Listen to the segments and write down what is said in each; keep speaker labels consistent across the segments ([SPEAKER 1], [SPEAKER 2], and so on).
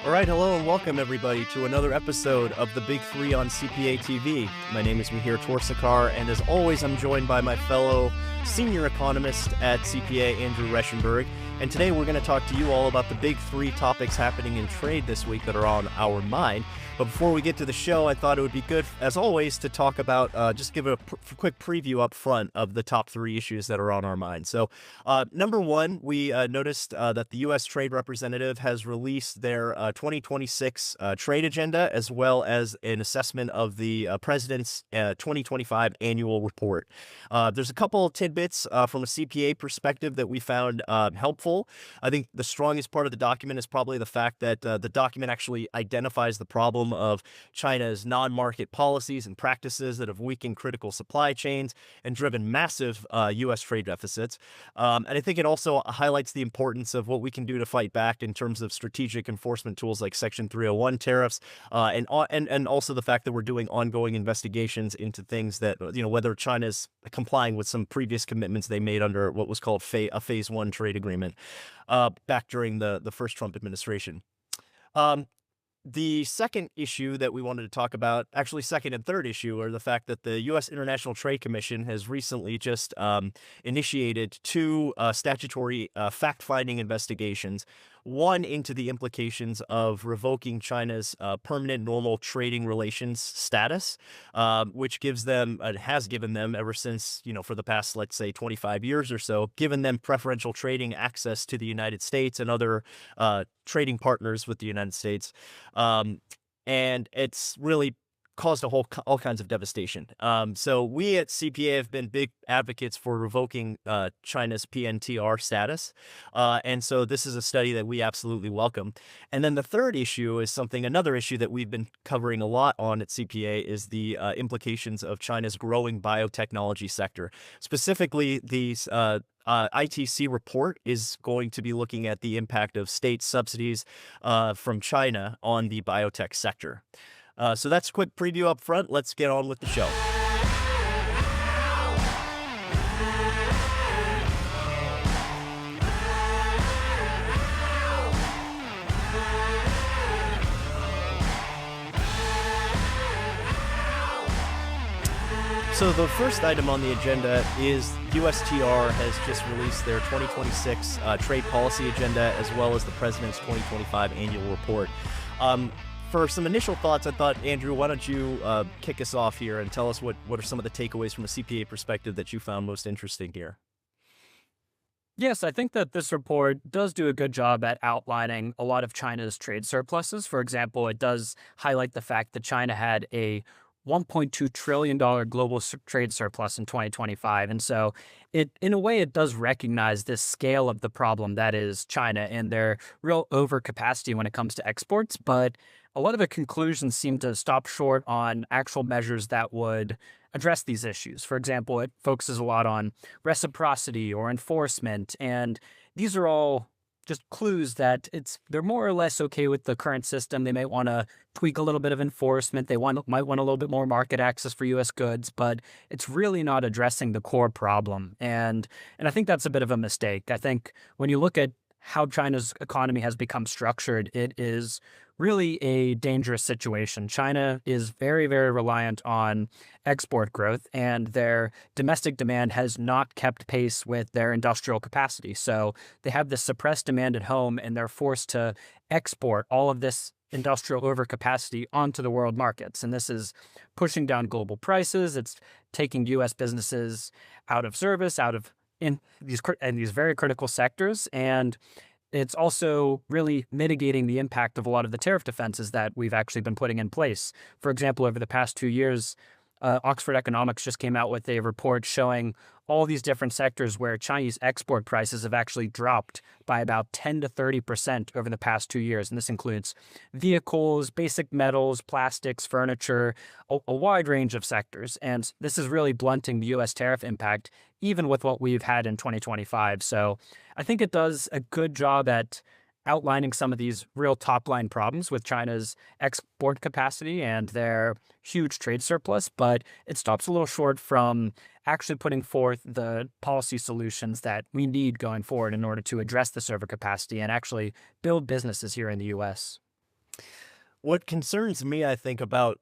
[SPEAKER 1] All right, hello and welcome everybody to another episode of the Big Three on CPA TV. My name is Mihir Torsekar, and as always, I'm joined by my fellow senior economist at CPA, Andrew Rechenberg. And today we're going to talk to you all about the big three topics happening in trade this week that are on our mind. But before we get to the show, I thought it would be good, as always, to talk about, just give a quick preview up front of the top three issues that are on our mind. So number one, we noticed that the U.S. Trade Representative has released their 2026 trade agenda, as well as an assessment of the President's 2025 annual report. There's a couple of tidbits from a CPA perspective that we found helpful. I think the strongest part of the document is probably the fact that the document actually identifies the problem of China's non-market policies and practices that have weakened critical supply chains and driven massive U.S. trade deficits. And I think it also highlights the importance of what we can do to fight back in terms of strategic enforcement tools like Section 301 tariffs, and also the fact that we're doing ongoing investigations into things that, whether China's complying with some previous commitments they made under what was called a Phase 1 trade agreement back during the first Trump administration. The second issue that we wanted to talk about, actually second and third issue, are the fact that the U.S. International Trade Commission has recently just initiated two statutory fact-finding investigations, one into the implications of revoking China's permanent normal trading relations status, which gives them, has given them ever since, for the past, let's say, 25 years or so, given them preferential trading access to the United States and other trading partners with the United States. And it's really caused all kinds of devastation. So we at CPA have been big advocates for revoking China's PNTR status. And so this is a study that we absolutely welcome. And then the third issue is another issue that we've been covering a lot on at CPA is the implications of China's growing biotechnology sector. Specifically, these ITC report is going to be looking at the impact of state subsidies from China on the biotech sector. So that's a quick preview up front. Let's get on with the show. So the first item on the agenda is USTR has just released their 2026 trade policy agenda, as well as the President's 2025 annual report. For some initial thoughts, I thought, Andrew, why don't you kick us off here and tell us what are some of the takeaways from a CPA perspective that you found most interesting here?
[SPEAKER 2] Yes, I think that this report does do a good job at outlining a lot of China's trade surpluses. For example, it does highlight the fact that China had a $1.2 trillion global trade surplus in 2025. And so in a way, it does recognize this scale of the problem that is China and their real overcapacity when it comes to exports. But a lot of the conclusions seem to stop short on actual measures that would address these issues. For example, it focuses a lot on reciprocity or enforcement. And these are all just clues that they're more or less okay with the current system. They may want to tweak a little bit of enforcement. They might want a little bit more market access for U.S. goods, but it's really not addressing the core problem. And I think that's a bit of a mistake. I think when you look at how China's economy has become structured, it is really a dangerous situation. China is very, very reliant on export growth, and their domestic demand has not kept pace with their industrial capacity. So they have this suppressed demand at home, and they're forced to export all of this industrial overcapacity onto the world markets. And this is pushing down global prices. It's taking U.S. businesses out of service, in these very critical sectors, and it's also really mitigating the impact of a lot of the tariff defenses that we've actually been putting in place. For example, over the past 2 years, Oxford Economics just came out with a report showing all these different sectors where Chinese export prices have actually dropped by about 10 to 30% over the past 2 years. And this includes vehicles, basic metals, plastics, furniture, a wide range of sectors. And this is really blunting the U.S. tariff impact, even with what we've had in 2025. So I think it does a good job at outlining some of these real top-line problems with China's export capacity and their huge trade surplus, but it stops a little short from actually putting forth the policy solutions that we need going forward in order to address this overcapacity and actually build businesses here in the U.S.
[SPEAKER 1] What concerns me, I think, about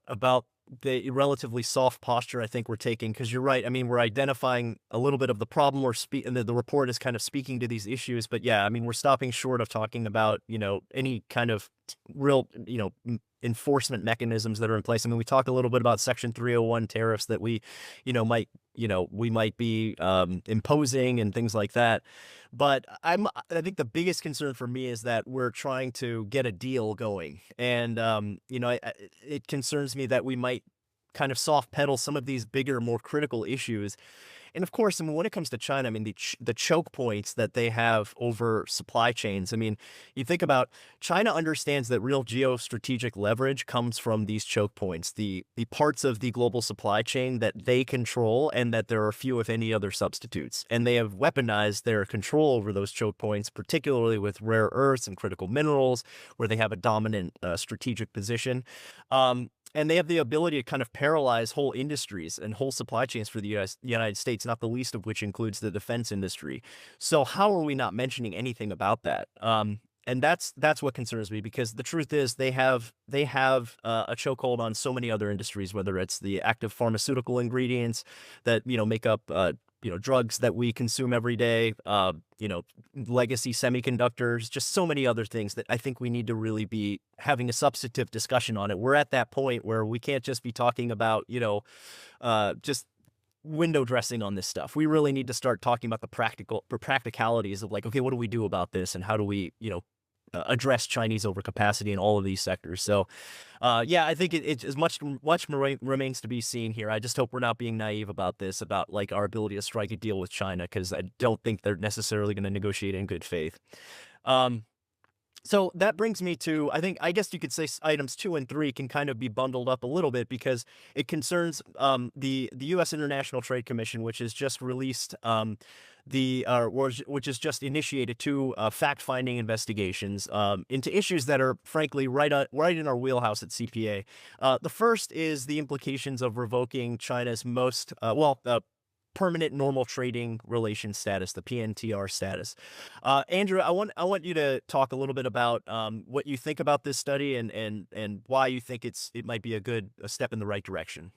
[SPEAKER 1] the relatively soft posture I think we're taking, because you're right. I mean, we're identifying a little bit of the problem, and the report is kind of speaking to these issues. But yeah, I mean, we're stopping short of talking about, any kind of real, enforcement mechanisms that are in place. I mean, we talk a little bit about Section 301 tariffs that we might be imposing and things like that. But I think the biggest concern for me is that we're trying to get a deal going, and it concerns me that we might kind of soft pedal some of these bigger, more critical issues. And of course, I mean, when it comes to China, I mean, the choke points that they have over supply chains. I mean, you think about China understands that real geostrategic leverage comes from these choke points, the parts of the global supply chain that they control, and that there are few, if any, other substitutes. And they have weaponized their control over those choke points, particularly with rare earths and critical minerals, where they have a dominant strategic position. And they have the ability to kind of paralyze whole industries and whole supply chains for the United States, not the least of which includes the defense industry. So how are we not mentioning anything about that? And that's what concerns me, because the truth is they have a chokehold on so many other industries, whether it's the active pharmaceutical ingredients that make up drugs that we consume every day, legacy semiconductors, just so many other things that I think we need to really be having a substantive discussion on it. We're at that point where we can't just be talking about, just window dressing on this stuff. We really need to start talking about the practicalities of, like, okay, what do we do about this, and how do we, address Chinese overcapacity in all of these sectors. So, yeah, I think it is much remains to be seen here. I just hope we're not being naive about this, about like our ability to strike a deal with China, because I don't think they're necessarily going to negotiate in good faith. So that brings me to, I guess you could say items 2 and 3 can kind of be bundled up a little bit, because it concerns the U.S. International Trade Commission, which has just released which has just initiated 2 fact-finding investigations into issues that are frankly right in our wheelhouse at CPA. The first is the implications of revoking China's most permanent normal trading relation status, the PNTR status. Andrew, I want you to talk a little bit about what you think about this study, and why you think it might be a step in the right direction.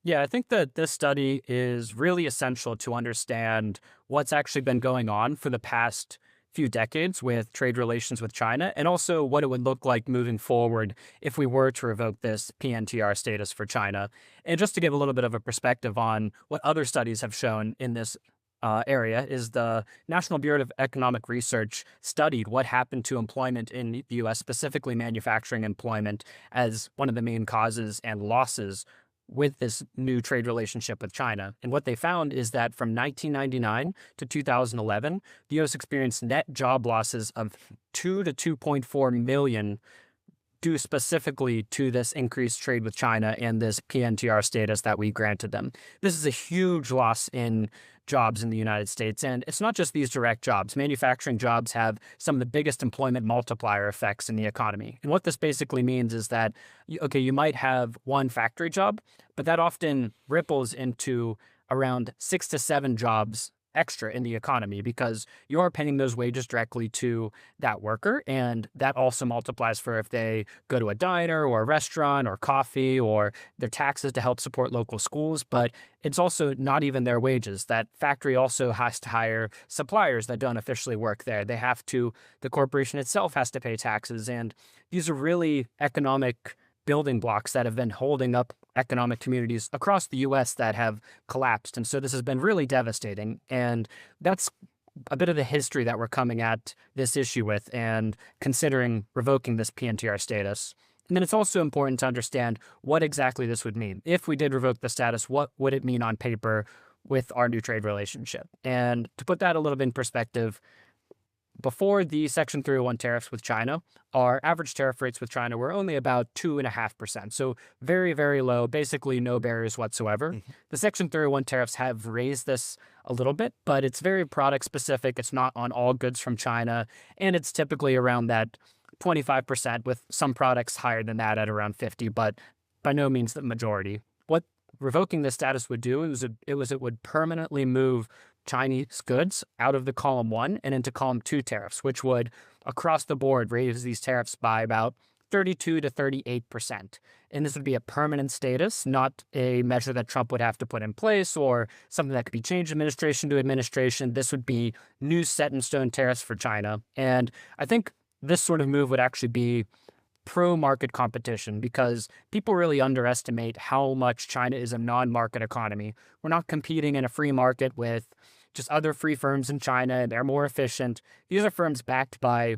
[SPEAKER 2] Yeah, I think that this study is really essential to understand what's actually been going on for the past few decades with trade relations with China, and also what it would look like moving forward if we were to revoke this PNTR status for China. And just to give a little bit of a perspective on what other studies have shown in this area, is the National Bureau of Economic Research studied what happened to employment in the U.S., specifically manufacturing employment, as one of the main causes and losses with this new trade relationship with China. And what they found is that from 1999 to 2011, the U.S. experienced net job losses of 2 to 2.4 million due specifically to this increased trade with China and this PNTR status that we granted them. This is a huge loss in jobs in the United States. And it's not just these direct jobs. Manufacturing jobs have some of the biggest employment multiplier effects in the economy. And what this basically means is that, you might have one factory job, but that often ripples into around 6 to 7 jobs extra in the economy, because you're paying those wages directly to that worker. And that also multiplies for if they go to a diner or a restaurant or coffee, or their taxes to help support local schools. But it's also not even their wages. That factory also has to hire suppliers that don't officially work there. The corporation itself has to pay taxes. And these are really economic building blocks that have been holding up economic communities across the U.S. that have collapsed. And so this has been really devastating. And that's a bit of the history that we're coming at this issue with, and considering revoking this PNTR status. And then it's also important to understand what exactly this would mean. If we did revoke the status, what would it mean on paper with our new trade relationship? And to put that a little bit in perspective, before the Section 301 tariffs with China, our average tariff rates with China were only about 2.5%. So very, very low, basically no barriers whatsoever. Mm-hmm. The Section 301 tariffs have raised this a little bit, but it's very product specific. It's not on all goods from China. And it's typically around that 25%, with some products higher than that at around 50%, but by no means the majority. What revoking this status would do is it would permanently move Chinese goods out of the column 1 and into column 2 tariffs, which would across the board raise these tariffs by about 32 to 38%. And this would be a permanent status, not a measure that Trump would have to put in place or something that could be changed administration to administration. This would be new set in stone tariffs for China. And I think this sort of move would actually be pro-market competition because people really underestimate how much China is a non-market economy. We're not competing in a free market with just other free firms in China. They're more efficient. These are firms backed by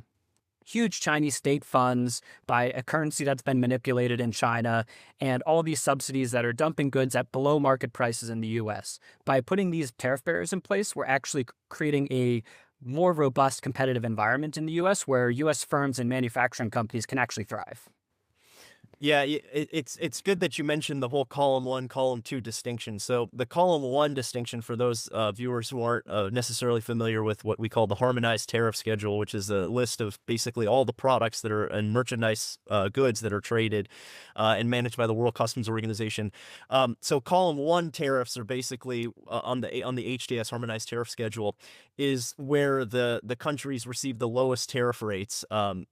[SPEAKER 2] huge Chinese state funds, by a currency that's been manipulated in China, and all these subsidies that are dumping goods at below market prices in the US. By putting these tariff barriers in place, we're actually creating a more robust competitive environment in the US where US firms and manufacturing companies can actually thrive.
[SPEAKER 1] Yeah, it's good that you mentioned the whole column 1, column 2 distinction. So the column 1 distinction, for those viewers who aren't necessarily familiar with what we call the harmonized tariff schedule, which is a list of basically all the products that are and merchandise goods that are traded and managed by the World Customs Organization. So column 1 tariffs are basically on the HTS harmonized tariff schedule is where the countries receive the lowest tariff rates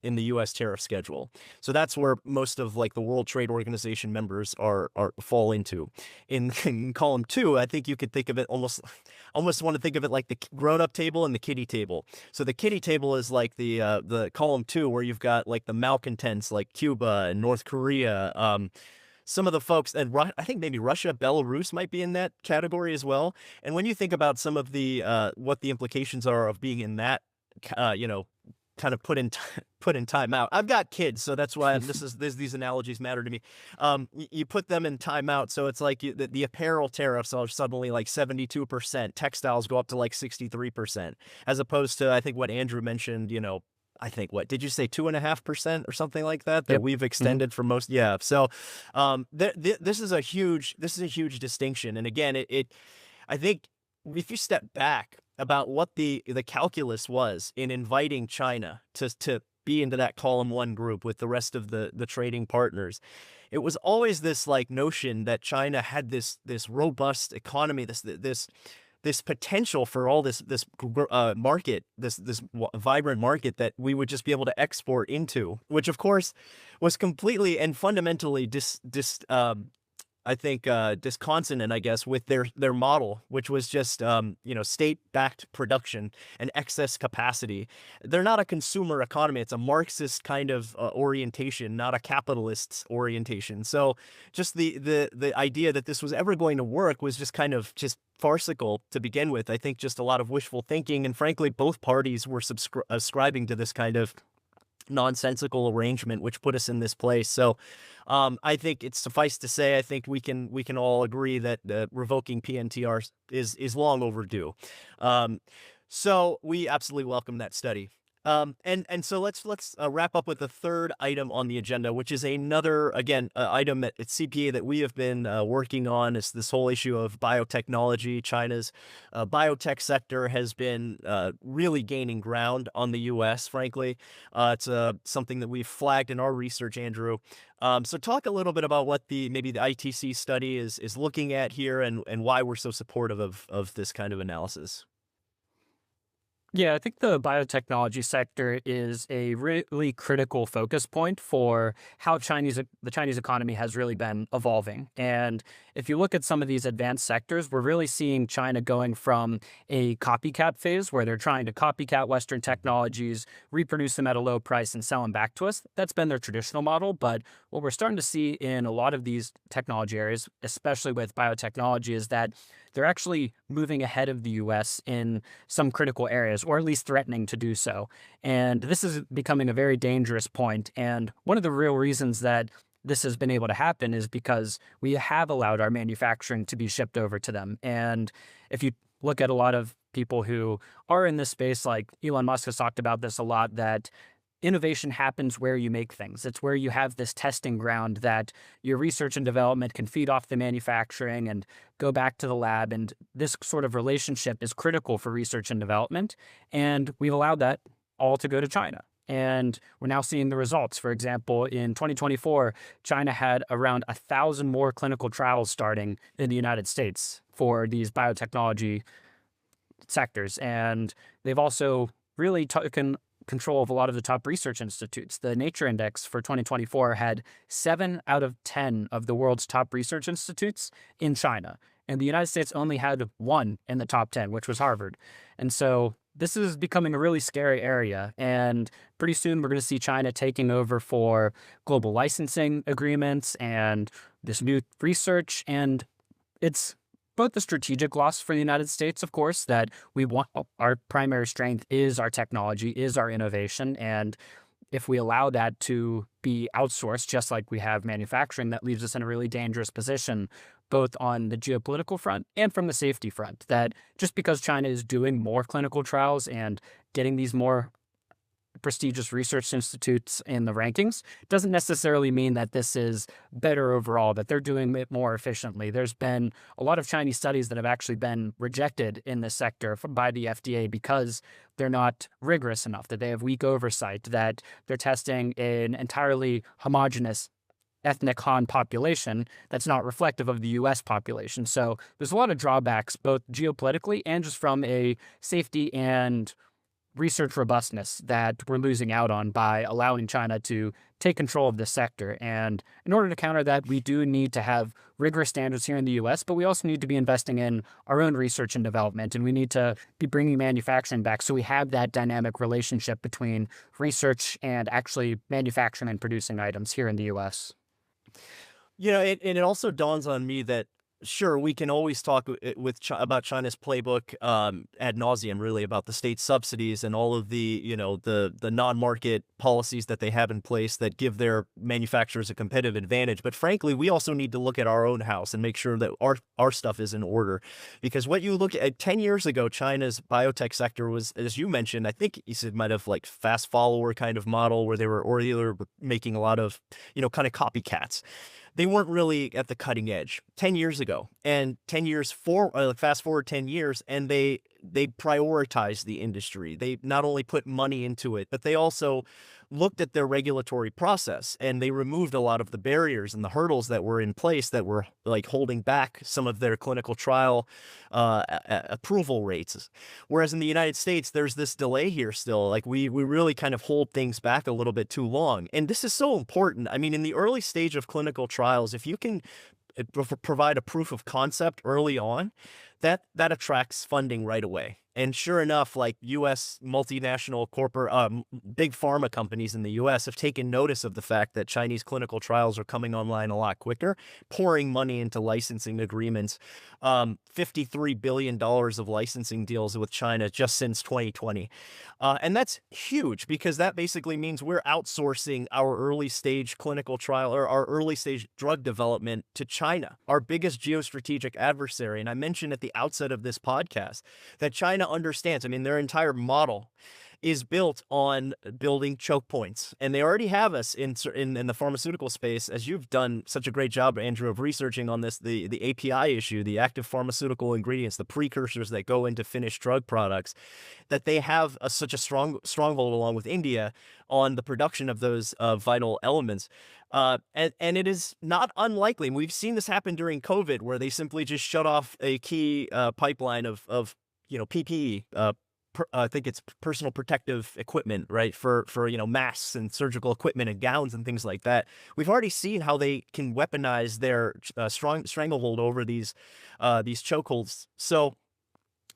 [SPEAKER 1] in the U.S. tariff schedule. So that's where most of like the World Trade Organization members are fall into. In column 2, I think you could think of it almost want to think of it like the grown-up table and the kiddie table. So the kiddie table is like the column 2 where you've got like the malcontents like Cuba and North Korea. Some of the folks, and I think maybe Russia, Belarus might be in that category as well. And when you think about some of the what the implications are of being in that, kind of put in timeout. I've got kids, so that's why these analogies matter to me. You put them in timeout, so it's like the apparel tariffs are suddenly like 72%. Textiles go up to like 63%, as opposed to I think what Andrew mentioned. I think what did you say 2.5% or something like that
[SPEAKER 2] Yep.
[SPEAKER 1] we've extended for most. Yeah. So this is a huge distinction, and again, I think if you step back about what the calculus was in inviting China to be into that column 1 group with the rest of the trading partners, it was always this like notion that China had this robust economy, this potential for all this market, this vibrant market that we would just be able to export into, which of course was completely and fundamentally disconsonant, I guess, with their model, which was just state-backed production and excess capacity. They're not a consumer economy; it's a Marxist kind of orientation, not a capitalist orientation. So, just the idea that this was ever going to work was just kind of just farcical to begin with. I think just a lot of wishful thinking, and frankly, both parties were ascribing to this kind of nonsensical arrangement, which put us in this place. So I think it's suffice to say, I think we can all agree that revoking PNTR is long overdue. So we absolutely welcome that study. And so let's wrap up with the third item on the agenda, which is another, again, item at CPA that we have been working on. Is this whole issue of biotechnology. China's biotech sector has been really gaining ground on the U.S., frankly. It's something that we've flagged in our research, Andrew. So talk a little bit about what maybe the ITC study is looking at here and why we're so supportive of this kind of analysis.
[SPEAKER 2] Yeah, I think the biotechnology sector is a really critical focus point for how the Chinese economy has really been evolving. And if you look at some of these advanced sectors, we're really seeing China going from a copycat phase where they're trying to copycat Western technologies, reproduce them at a low price, and sell them back to us. That's been their traditional model. But what we're starting to see in a lot of these technology areas, especially with biotechnology, is that they're actually moving ahead of the U.S. in some critical areas, or at least threatening to do so. And this is becoming a very dangerous point. And one of the real reasons that this has been able to happen is because we have allowed our manufacturing to be shipped over to them. And if you look at a lot of people who are in this space, like Elon Musk has talked about this a lot, that innovation happens where you make things. It's where you have this testing ground that your research and development can feed off the manufacturing and go back to the lab. And this sort of relationship is critical for research and development. And we've allowed that all to go to China. And we're now seeing the results. For example, in 2024, China had around 1,000 more clinical trials starting in the United States for these biotechnology sectors. And they've also really taken control of a lot of the top research institutes. The Nature Index for 2024 had 7 out of 10 of the world's top research institutes in China. And the United States only had 1 in the top 10, which was Harvard. And so this is becoming a really scary area. And pretty soon we're going to see China taking over for global licensing agreements and this new research. And it's both the strategic loss for the United States, of course, that we want our primary strength is our technology, is our innovation. And if we allow that to be outsourced, just like we have manufacturing, that leaves us in a really dangerous position, both on the geopolitical front and from the safety front, that just because China is doing more clinical trials and getting these more prestigious research institutes in the rankings doesn't necessarily mean that this is better overall, that they're doing it more efficiently. There's been a lot of Chinese studies that have actually been rejected in this sector by the FDA because they're not rigorous enough, that they have weak oversight, that they're testing an entirely homogenous ethnic Han population that's not reflective of the U.S. population. So there's a lot of drawbacks, both geopolitically and just from a safety and research robustness that we're losing out on by allowing China to take control of this sector. And in order to counter that, we do need to have rigorous standards here in the U.S., but we also need to be investing in our own research and development, and we need to be bringing manufacturing back so we have that dynamic relationship between research and actually manufacturing and producing items here in the U.S.
[SPEAKER 1] And it also dawns on me that sure, we can always talk about China's playbook ad nauseum, really, about the state subsidies and all of the the non-market policies that they have in place that give their manufacturers a competitive advantage. But frankly, we also need to look at our own house and make sure that our stuff is in order, because what you look at 10 years ago, China's biotech sector was, as you mentioned, I think you said might have like fast follower kind of model where they were making a lot of kind of copycats. They weren't really at the cutting edge 10 years ago, and 10 years fast forward 10 years, and they prioritized the industry. They not only put money into it, but they also looked at their regulatory process, and they removed a lot of the barriers and the hurdles that were in place that were like holding back some of their clinical trial approval rates. Whereas in the United States, there's this delay here still. Like we really kind of hold things back a little bit too long. And this is so important. I mean, in the early stage of clinical trials, if you can provide a proof of concept early on, that attracts funding right away. And sure enough, like U.S. multinational corporate, big pharma companies in the U.S. have taken notice of the fact that Chinese clinical trials are coming online a lot quicker, pouring money into licensing agreements, $53 billion of licensing deals with China just since 2020. And that's huge, because that basically means we're outsourcing our early stage clinical trial or our early stage drug development to China, our biggest geostrategic adversary. And I mentioned at the outset of this podcast that China understands, I mean, their entire model is built on building choke points, and they already have us in the pharmaceutical space, as you've done such a great job, Andrew, of researching on this, the API issue, the active pharmaceutical ingredients, the precursors that go into finished drug products, that they have such a stronghold along with India on the production of those vital elements. And it is not unlikely. We've seen this happen during COVID, where they simply just shut off a key pipeline of PPE, I think it's personal protective equipment, right? For masks and surgical equipment and gowns and things like that. We've already seen how they can weaponize their strong stranglehold over these chokeholds. So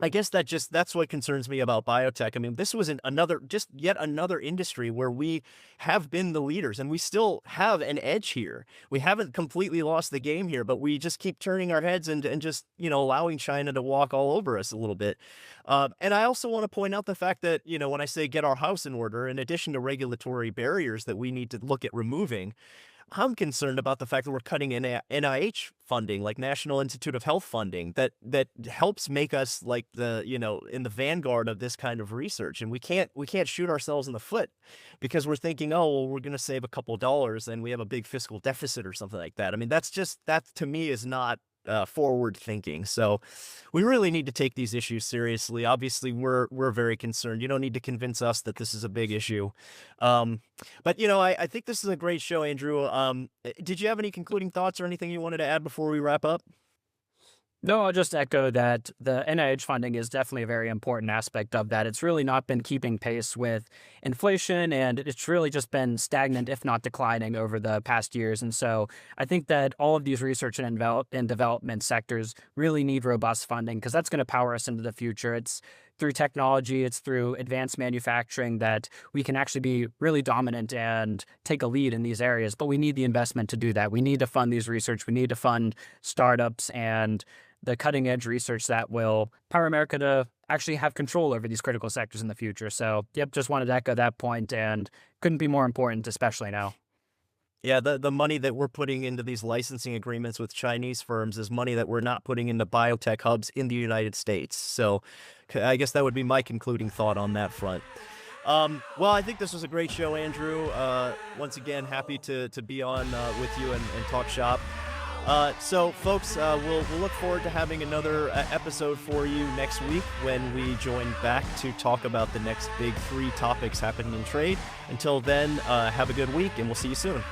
[SPEAKER 1] I guess that's what concerns me about biotech. I mean, this was yet another industry where we have been the leaders, and we still have an edge here. We haven't completely lost the game here, but we just keep turning our heads and just, allowing China to walk all over us a little bit. And I also want to point out the fact that, when I say get our house in order, in addition to regulatory barriers that we need to look at removing, I'm concerned about the fact that we're cutting NIH funding, like National Institute of Health funding, that helps make us like in the vanguard of this kind of research. And we can't shoot ourselves in the foot because we're thinking, oh, well, we're going to save a couple dollars and we have a big fiscal deficit or something like that. I mean, that to me is not forward thinking. So we really need to take these issues seriously. Obviously, we're very concerned. You don't need to convince us that this is a big issue. But I think this is a great show, Andrew. Did you have any concluding thoughts or anything you wanted to add before we wrap up?
[SPEAKER 2] No, I'll just echo that the NIH funding is definitely a very important aspect of that. It's really not been keeping pace with inflation, and it's really just been stagnant, if not declining, over the past years. And so I think that all of these research and development sectors really need robust funding because that's going to power us into the future. It's through technology, it's through advanced manufacturing that we can actually be really dominant and take a lead in these areas. But we need the investment to do that. We need to fund these research. We need to fund startups and the cutting edge research that will power America to actually have control over these critical sectors in the future. So, yep, just wanted to echo that point and couldn't be more important, especially now.
[SPEAKER 1] Yeah, the money that we're putting into these licensing agreements with Chinese firms is money that we're not putting into biotech hubs in the United States. So I guess that would be my concluding thought on that front. Well, I think this was a great show, Andrew. Once again, happy to be on with you and talk shop. So, folks, we'll look forward to having another episode for you next week when we join back to talk about the next big 3 topics happening in trade. Until then, have a good week, and we'll see you soon.